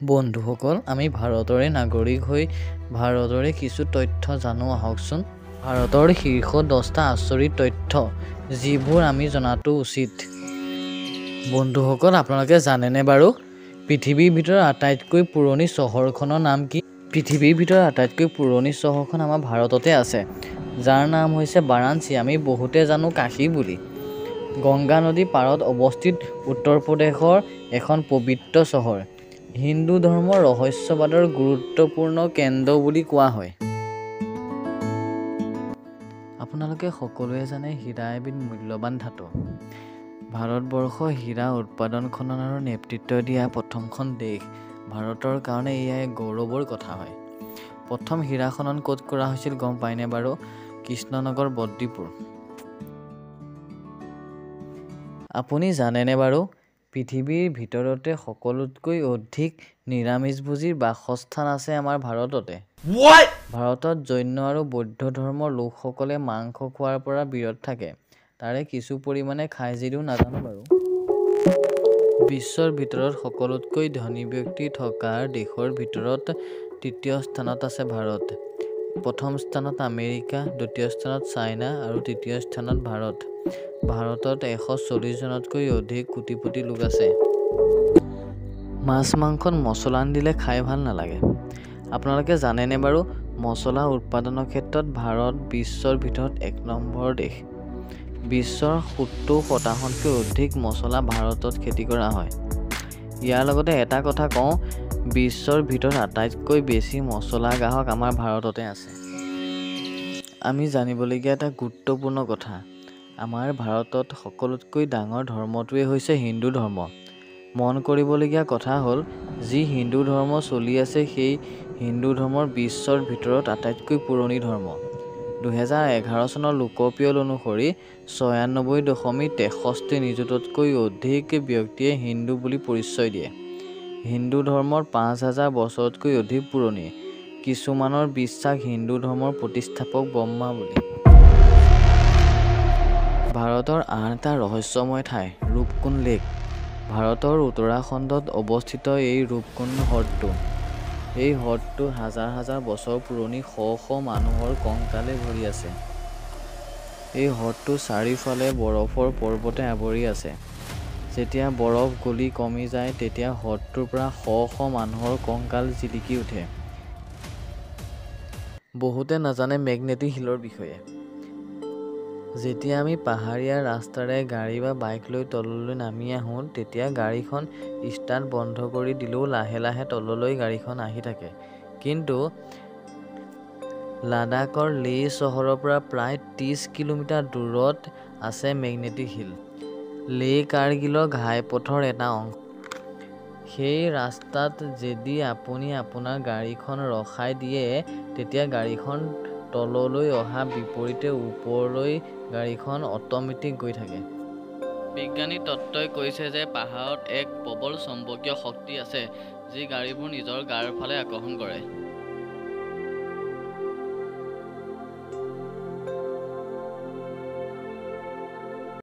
বন্ধুসকল, আমি ভাৰতৰে নাগৰিক হৈ ভাৰতৰে কিছু তথ্য জানো আহকচোন। ভাৰতৰ শীৰ্ষ 10টা আচৰিত তথ্য যিবোৰ আমি জনাটো উচিত। বন্ধুসকল, আপোনালোকে জানেনে বাৰু পৃথিৱীৰ ভিতৰত আটাইতকৈ পুৰণি চহৰখনৰ নাম কি? পৃথিৱীৰ ভিতৰত আটাইতকৈ পুৰণি চহৰখন আমাৰ ভাৰততে আছে, যাৰ নাম হৈছে বাৰাণসী। আমি বহুতে জানো কাশী বুলি। গংগা নদীৰ পাৰত অৱস্থিত উত্তৰ প্ৰদেশৰ এখন পবিত্ৰ চহৰ। হিন্দু ধৰ্মৰ ৰহস্যবাদৰ গুৰুত্বপূৰ্ণ কেন্দ্ৰ বুলি কোৱা হয়। আপোনালোকে সকলোৱে জানে হীৰা এবিধ মূল্যৱান ধাতু। ভাৰতবৰ্ষ হীৰা উৎপাদন খননৰ নেতৃত্ব দিয়া প্ৰথমখন দেশ। ভাৰতৰ কাৰণে এয়া এক গৌৰৱৰ কথা হয়। প্ৰথম হীৰা খনন ক'ত কৰা হৈছিল গম পায়নে বাৰু? কৃষ্ণনগৰ, বদ্দিপুৰ। আপুনি জানেনে বাৰু পৃথিৱীৰ ভিতৰতে সকলোতকৈ অধিক নিৰামিষভোজীৰ বাসস্থান আছে আমাৰ ভাৰততে। ভাৰতত জৈন আৰু বৌদ্ধ ধৰ্মৰ লোকসকলে মাংস খোৱাৰ পৰা বিৰত থাকে। তাৰে কিছু পৰিমাণে খাই যদিও নাজানো বাৰু। বিশ্বৰ ভিতৰত সকলোতকৈ ধনী ব্যক্তি থকা দেশৰ ভিতৰত তৃতীয় স্থানত আছে ভাৰত। প্ৰথম স্থানত আমেৰিকা, দ্বিতীয় স্থানত চাইনা আৰু তৃতীয় স্থানত ভাৰত। ভাৰতত 140 জনতকৈ অধিক কোটিপতি লোক আছে। মাছ মাংসত মছলা নিদিলে খাই ভাল নালাগে। আপোনালোকে জানেনে বাৰু মছলা উৎপাদনৰ ক্ষেত্ৰত ভাৰত বিশ্বৰ ভিতৰত 1 নম্বৰ দেশ। বিশ্বৰ 70%তকৈ অধিক মছলা ভাৰতত খেতি কৰা হয়। ইয়াৰ লগতে এটা কথা কওঁ, বিশ্বৰ ভিতৰত আটাইতকৈ বেছি মছলা গ্ৰাহক আমাৰ ভাৰততে আছে। আমি জানিবলগীয়া এটা গুৰুত্বপূৰ্ণ কথা, আমাৰ ভাৰতত সকলোতকৈ ডাঙৰ ধৰ্মটোৱে হৈছে হিন্দু ধৰ্ম। মন কৰিবলগীয়া কথা হ'ল, যি হিন্দু ধৰ্ম চলি আছে সেই হিন্দু ধৰ্মৰ বিশ্বৰ ভিতৰত আটাইতকৈ পুৰণি ধৰ্ম। 2011 চনৰ লোকপিয়ল অনুসৰি 96.63 নিযুততকৈ অধিক ব্যক্তিয়ে হিন্দু বুলি পৰিচয় দিয়ে। হিন্দু ধৰ্মৰ 5000 বছৰতকৈ অধিক পুৰণি। কিছুমানৰ বিশ্বাস হিন্দু ধৰ্মৰ প্ৰতিষ্ঠাপক ব্ৰহ্মা বুলি। ভাৰতৰ আন এটা ৰহস্যময় ঠাই ৰূপকুণ্ড লেক। ভাৰতৰ উত্তৰাখণ্ডত অৱস্থিত এই ৰূপকুণ্ড হ্ৰদটো। এই হ্ৰদটো হাজাৰ হাজাৰ বছৰ পুৰণি, শ শ মানুহৰ কংকালে ভৰি আছে। এই হ্ৰদটোৰ চাৰিওফালে বৰফৰ পৰ্বতে আৱৰি আছে। যেতিয়া বৰফ গলি কমি যায় তেতিয়া হ্ৰদটোৰ পৰা শ শ মানুহৰ কংকাল জিলিকি উঠে। বহুতে নাজানে মেগনেটিক হিলৰ বিষয়ে। যেতিয়া আমি পাহাৰীয়া ৰাস্তাৰে গাড়ী বা বাইক লৈ তললৈ নামি আহোঁ, তেতিয়া গাড়ীখন ষ্টাৰ্ট বন্ধ কৰি দিলেও লাহে লাহে তললৈ গাড়ীখন আহি থাকে। কিন্তু লাডাখৰ লেহ চহৰৰ পৰা প্ৰায় 30 কিলোমিটাৰ দূৰত আছে মেগনেটিক হিল। লেহ কাৰ্গিলৰ ঘাইপথৰ এটা অংশ। সেই ৰাস্তাত যদি আপুনি আপোনাৰ গাড়ীখন ৰখাই দিয়ে তেতিয়া গাড়ীখন তললৈ অহা বিপৰীতে ওপৰলৈ গাড়ীখন অট'মেটিক গৈ থাকে। বিজ্ঞানী তত্ত্বই কৈছে যে পাহাৰত এক প্ৰবল চৌম্বকীয় শক্তি আছে যি গাড়ীবোৰ নিজৰ গাৰ ফালে আকৰ্ষণ কৰে।